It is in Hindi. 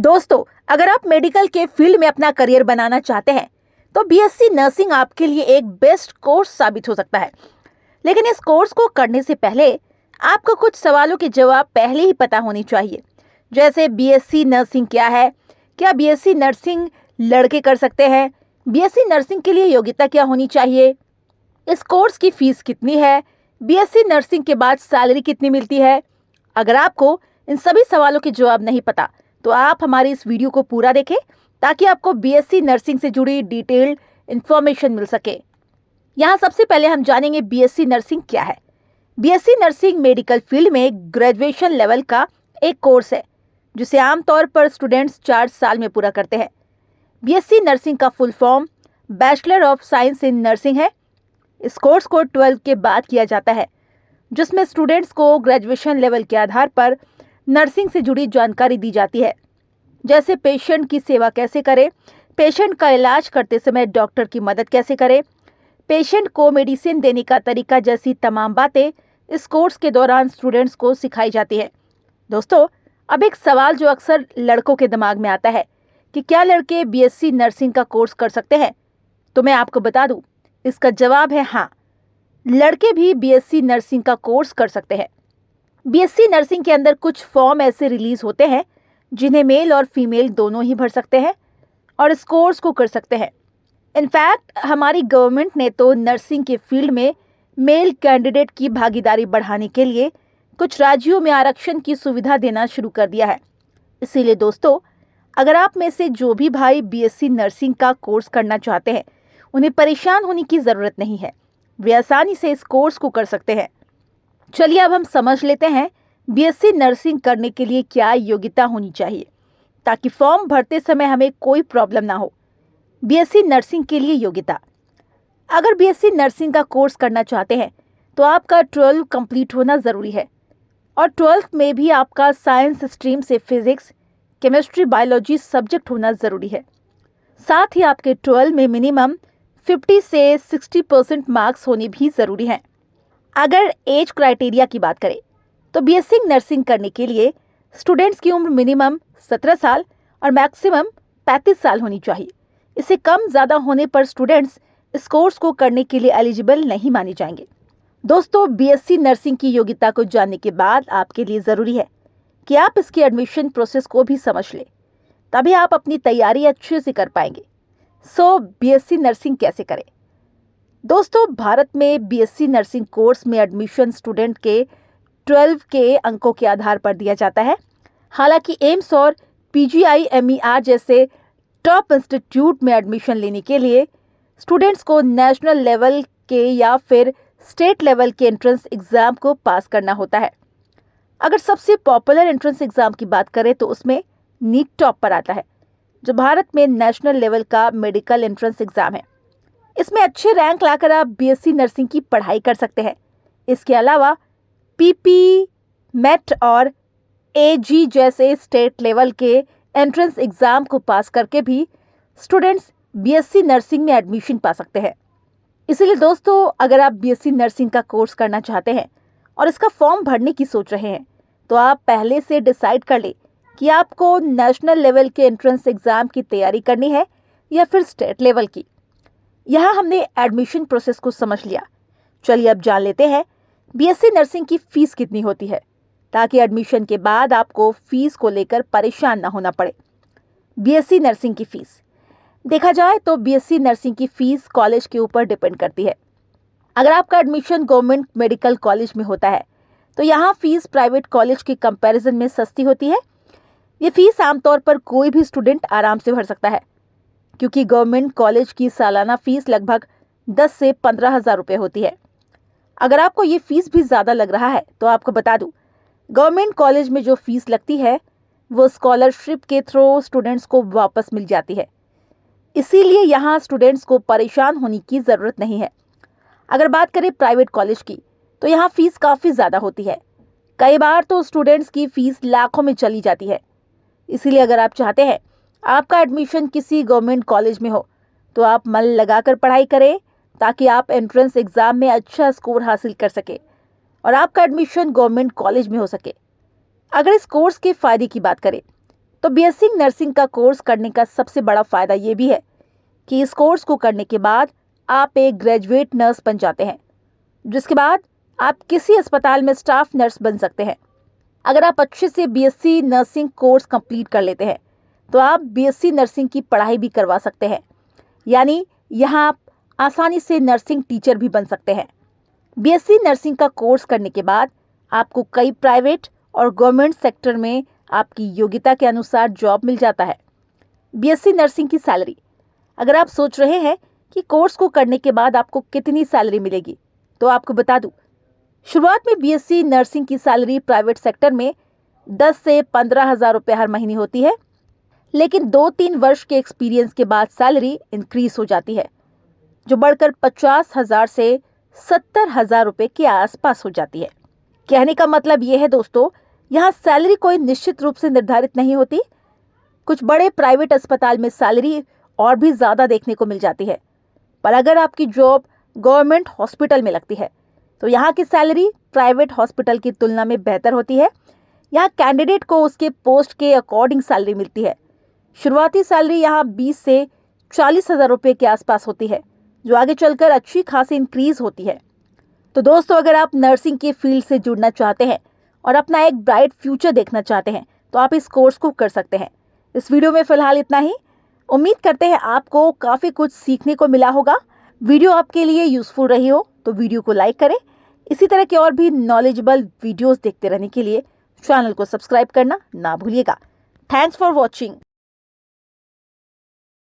दोस्तों, अगर आप मेडिकल के फील्ड में अपना करियर बनाना चाहते हैं तो बीएससी नर्सिंग आपके लिए एक बेस्ट कोर्स साबित हो सकता है। लेकिन इस कोर्स को करने से पहले आपको कुछ सवालों के जवाब पहले ही पता होनी चाहिए। जैसे बीएससी नर्सिंग क्या है, क्या बीएससी नर्सिंग लड़के कर सकते हैं, बीएससी नर्सिंग के लिए योग्यता क्या होनी चाहिए, इस कोर्स की फीस कितनी है, बीएससी नर्सिंग के बाद सैलरी कितनी मिलती है। अगर आपको इन सभी सवालों के जवाब नहीं पता तो आप हमारी इस वीडियो को पूरा देखें ताकि आपको बीएससी नर्सिंग से जुड़ी डिटेल्ड इंफॉर्मेशन मिल सके। यहाँ सबसे पहले हम जानेंगे बीएससी नर्सिंग क्या है। बीएससी नर्सिंग मेडिकल फील्ड में ग्रेजुएशन लेवल का एक कोर्स है जिसे आमतौर पर स्टूडेंट्स 4 साल में पूरा करते हैं। बीएससी नर्सिंग का full form bachelor of science in nursing है। इस कोर्स को 12 के बाद किया जाता है, जिसमें स्टूडेंट्स को ग्रेजुएशन लेवल के आधार पर नर्सिंग से जुड़ी जानकारी दी जाती है, जैसे पेशेंट की सेवा कैसे करें, पेशेंट का इलाज करते समय डॉक्टर की मदद कैसे करें, पेशेंट को मेडिसिन देने का तरीका जैसी तमाम बातें इस कोर्स के दौरान स्टूडेंट्स को सिखाई जाती है। दोस्तों, अब एक सवाल जो अक्सर लड़कों के दिमाग में आता है कि क्या लड़के बीएससी नर्सिंग का कोर्स कर सकते हैं, तो मैं आपको बता दूं, इसका जवाब है हाँ, लड़के भी बीएससी नर्सिंग का कोर्स कर सकते हैं। बीएससी नर्सिंग के अंदर कुछ फॉर्म ऐसे रिलीज होते हैं जिन्हें मेल और फीमेल दोनों ही भर सकते हैं और इस कोर्स को कर सकते हैं। इनफैक्ट हमारी गवर्नमेंट ने तो नर्सिंग के फील्ड में मेल कैंडिडेट की भागीदारी बढ़ाने के लिए कुछ राज्यों में आरक्षण की सुविधा देना शुरू कर दिया है। इसीलिए दोस्तों, अगर आप में से जो भी भाई बीएससी नर्सिंग का कोर्स करना चाहते हैं, उन्हें परेशान होने की ज़रूरत नहीं है। वे आसानी से इस कोर्स को कर सकते हैं। चलिए अब हम समझ लेते हैं बीएससी नर्सिंग करने के लिए क्या योग्यता होनी चाहिए, ताकि फॉर्म भरते समय हमें कोई प्रॉब्लम ना हो। बीएससी नर्सिंग के लिए योग्यता। अगर बीएससी नर्सिंग का कोर्स करना चाहते हैं तो आपका 12 कंप्लीट होना ज़रूरी है और 12th में भी आपका साइंस स्ट्रीम से फिजिक्स, केमिस्ट्री, बायोलॉजी सब्जेक्ट होना ज़रूरी है। साथ ही आपके 12 में मिनिमम 50 से 60% मार्क्स होने भी ज़रूरी हैं। अगर एज क्राइटेरिया की बात करें तो बीएससी नर्सिंग करने के लिए स्टूडेंट्स की उम्र मिनिमम 17 साल और मैक्सिमम 35 साल होनी चाहिए। इससे कम ज़्यादा होने पर स्टूडेंट्स इस कोर्स को करने के लिए एलिजिबल नहीं माने जाएंगे। दोस्तों, बीएससी नर्सिंग की योग्यता को जानने के बाद आपके लिए ज़रूरी है कि आप इसकी एडमिशन प्रोसेस को भी समझ लें, तभी आप अपनी तैयारी अच्छे से कर पाएंगे। बीएससी नर्सिंग कैसे करें? दोस्तों, भारत में बीएससी नर्सिंग कोर्स में एडमिशन स्टूडेंट के 12 के अंकों के आधार पर दिया जाता है। हालांकि एम्स और पीजीआईएमईआर जैसे टॉप इंस्टीट्यूट में एडमिशन लेने के लिए स्टूडेंट्स को नेशनल लेवल के या फिर स्टेट लेवल के एंट्रेंस एग्ज़ाम को पास करना होता है। अगर सबसे पॉपुलर एंट्रेंस एग्ज़ाम की बात करें तो उसमें नीट टॉप पर आता है, जो भारत में नेशनल लेवल का मेडिकल एंट्रेंस एग्ज़ाम है। इसमें अच्छे रैंक लाकर आप बीएससी नर्सिंग की पढ़ाई कर सकते हैं। इसके अलावा पीपी, मेट और एजी जैसे स्टेट लेवल के एंट्रेंस एग्ज़ाम को पास करके भी स्टूडेंट्स बीएससी नर्सिंग में एडमिशन पा सकते हैं। इसीलिए दोस्तों, अगर आप बीएससी नर्सिंग का कोर्स करना चाहते हैं और इसका फॉर्म भरने की सोच रहे हैं, तो आप पहले से डिसाइड कर लें कि आपको नेशनल लेवल के एंट्रेंस एग्ज़ाम की तैयारी करनी है या फिर स्टेट लेवल की। यहाँ हमने एडमिशन प्रोसेस को समझ लिया। चलिए अब जान लेते हैं बीएससी नर्सिंग की फ़ीस कितनी होती है, ताकि एडमिशन के बाद आपको फ़ीस को लेकर परेशान ना होना पड़े। बीएससी नर्सिंग की फ़ीस देखा जाए तो बीएससी नर्सिंग की फ़ीस कॉलेज के ऊपर डिपेंड करती है। अगर आपका एडमिशन गवर्नमेंट मेडिकल कॉलेज में होता है तो यहाँ फ़ीस प्राइवेट कॉलेज के कंपैरिजन में सस्ती होती है। ये फ़ीस आमतौर पर कोई भी स्टूडेंट आराम से भर सकता है, क्योंकि गवर्नमेंट कॉलेज की सालाना फ़ीस लगभग 10 से 15 हज़ार रुपये होती है। अगर आपको ये फ़ीस भी ज़्यादा लग रहा है तो आपको बता दूं, गवर्नमेंट कॉलेज में जो फ़ीस लगती है वो स्कॉलरशिप के थ्रू स्टूडेंट्स को वापस मिल जाती है। इसीलिए यहाँ स्टूडेंट्स को परेशान होने की ज़रूरत नहीं है। अगर बात करें प्राइवेट कॉलेज की तो यहाँ फ़ीस काफ़ी ज़्यादा होती है। कई बार तो स्टूडेंट्स की फ़ीस लाखों में चली जाती है। इसीलिए अगर आप चाहते हैं आपका एडमिशन किसी गवर्नमेंट कॉलेज में हो तो आप मन लगाकर पढ़ाई करें, ताकि आप एंट्रेंस एग्ज़ाम में अच्छा स्कोर हासिल कर सके और आपका एडमिशन गवर्नमेंट कॉलेज में हो सके। अगर इस कोर्स के फ़ायदे की बात करें तो बीएससी नर्सिंग का कोर्स करने का सबसे बड़ा फायदा ये भी है कि इस कोर्स को करने के बाद आप एक ग्रेजुएट नर्स बन जाते हैं, जिसके बाद आप किसी अस्पताल में स्टाफ नर्स बन सकते हैं। अगर आप अच्छे से बीएससी नर्सिंग कोर्स कंप्लीट कर लेते हैं तो आप बीएससी नर्सिंग की पढ़ाई भी करवा सकते हैं, यानी यहाँ आप आसानी से नर्सिंग टीचर भी बन सकते हैं। बीएससी नर्सिंग का कोर्स करने के बाद आपको कई प्राइवेट और गवर्नमेंट सेक्टर में आपकी योग्यता के अनुसार जॉब मिल जाता है। बीएससी नर्सिंग की सैलरी, अगर आप सोच रहे हैं कि कोर्स को करने के बाद आपको कितनी सैलरी मिलेगी, तो आपको बता दूं, शुरुआत में बीएससी नर्सिंग की सैलरी प्राइवेट सेक्टर में 10 से 15,000 रुपये हर महीने होती है, लेकिन 2-3 वर्ष के एक्सपीरियंस के बाद सैलरी इंक्रीज हो जाती है, जो बढ़कर 50,000 से 70,000 रुपये के आसपास हो जाती है। कहने का मतलब यह है दोस्तों, यहाँ सैलरी कोई निश्चित रूप से निर्धारित नहीं होती। कुछ बड़े प्राइवेट अस्पताल में सैलरी और भी ज़्यादा देखने को मिल जाती है, पर अगर आपकी जॉब गवर्नमेंट हॉस्पिटल में लगती है तो यहाँ की सैलरी प्राइवेट हॉस्पिटल की तुलना में बेहतर होती है। यहाँ कैंडिडेट को उसके पोस्ट के अकॉर्डिंग सैलरी मिलती है। शुरुआती सैलरी यहाँ 20 से 40,000 रुपये के आसपास होती है, जो आगे चलकर अच्छी खासी इंक्रीज होती है। तो दोस्तों, अगर आप नर्सिंग के फील्ड से जुड़ना चाहते हैं और अपना एक ब्राइट फ्यूचर देखना चाहते हैं तो आप इस कोर्स को कर सकते हैं। इस वीडियो में फिलहाल इतना ही। उम्मीद करते हैं आपको काफ़ी कुछ सीखने को मिला होगा। वीडियो आपके लिए यूजफुल रही हो तो वीडियो को लाइक करें। इसी तरह के और भी नॉलेजेबल वीडियोस देखते रहने के लिए चैनल को सब्सक्राइब करना ना भूलिएगा। Thanks for watching.